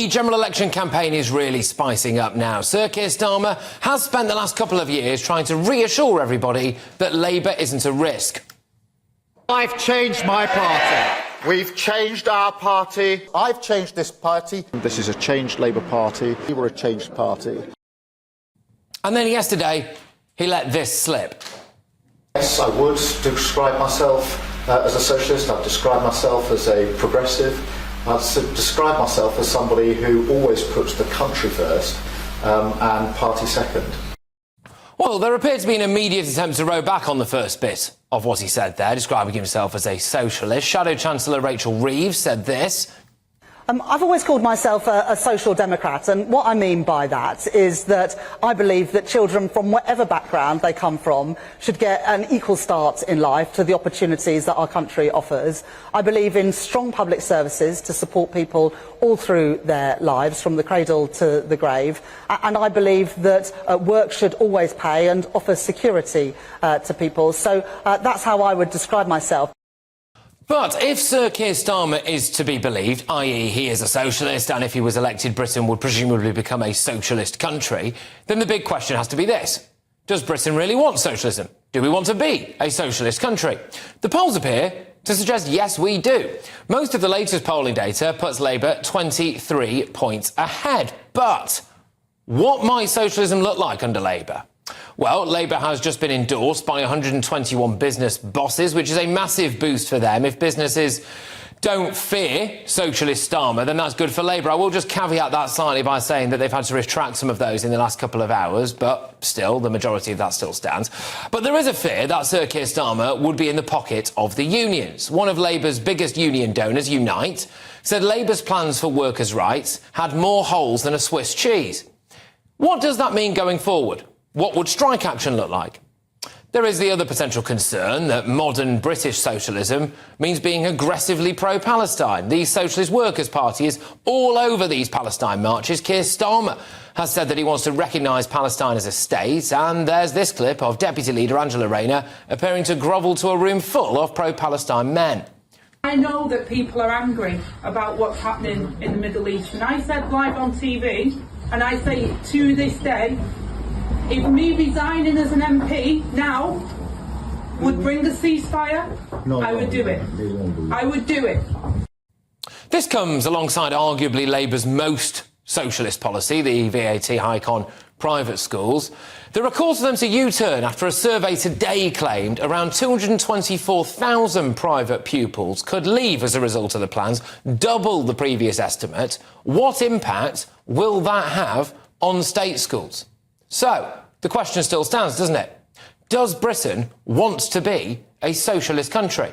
The general election campaign is really spicing up now. Sir Keir Starmer has spent the last couple of years trying to reassure everybody that Labour isn't a risk. I've changed my party. We've changed our party. I've changed this party. This is a changed Labour Party. We were a changed party. And then yesterday, he let this slip. Yes, I would describe myself as a socialist. I'd describe myself as a progressive. I'd describe myself as somebody who always puts the country first and party second. Well, there appeared to be an immediate attempt to row back on the first bit of what he said there, describing himself as a socialist. Shadow Chancellor Rachel Reeves said this. I've always called myself a social democrat, and what I mean by that is that I believe that children from whatever background they come from should get an equal start in life to the opportunities that our country offers. I believe in strong public services to support people all through their lives, from the cradle to the grave, and I believe that work should always pay and offer security to people. So that's how I would describe myself. But if Sir Keir Starmer is to be believed, i.e. he is a socialist, and if he was elected, Britain would presumably become a socialist country, then the big question has to be this. Does Britain really want socialism? Do we want to be a socialist country? The polls appear to suggest yes, we do. Most of the latest polling data puts Labour 23 points ahead. But what might socialism look like under Labour? Well, Labour has just been endorsed by 121 business bosses, which is a massive boost for them. If businesses don't fear Socialist Starmer, then that's good for Labour. I will just caveat that slightly by saying that they've had to retract some of those in the last couple of hours, but still, the majority of that still stands. But there is a fear that Sir Keir Starmer would be in the pocket of the unions. One of Labour's biggest union donors, Unite, said Labour's plans for workers' rights had more holes than a Swiss cheese. What does that mean going forward? What would strike action look like? There is the other potential concern that modern British socialism means being aggressively pro-Palestine. The Socialist Workers' Party is all over these Palestine marches. Keir Starmer has said that he wants to recognise Palestine as a state, and there's this clip of Deputy Leader Angela Rayner appearing to grovel to a room full of pro-Palestine men. I know that people are angry about what's happening in the Middle East, and I said live on TV, and I say to this day, if me resigning as an MP now would bring a ceasefire, I would do it. I would do it. This comes alongside arguably Labour's most socialist policy, the VAT hike on private schools. There are calls for them to U-turn after a survey today claimed around 224,000 private pupils could leave as a result of the plans, double the previous estimate. What impact will that have on state schools? So, the question still stands, doesn't it? Does Britain want to be a socialist country?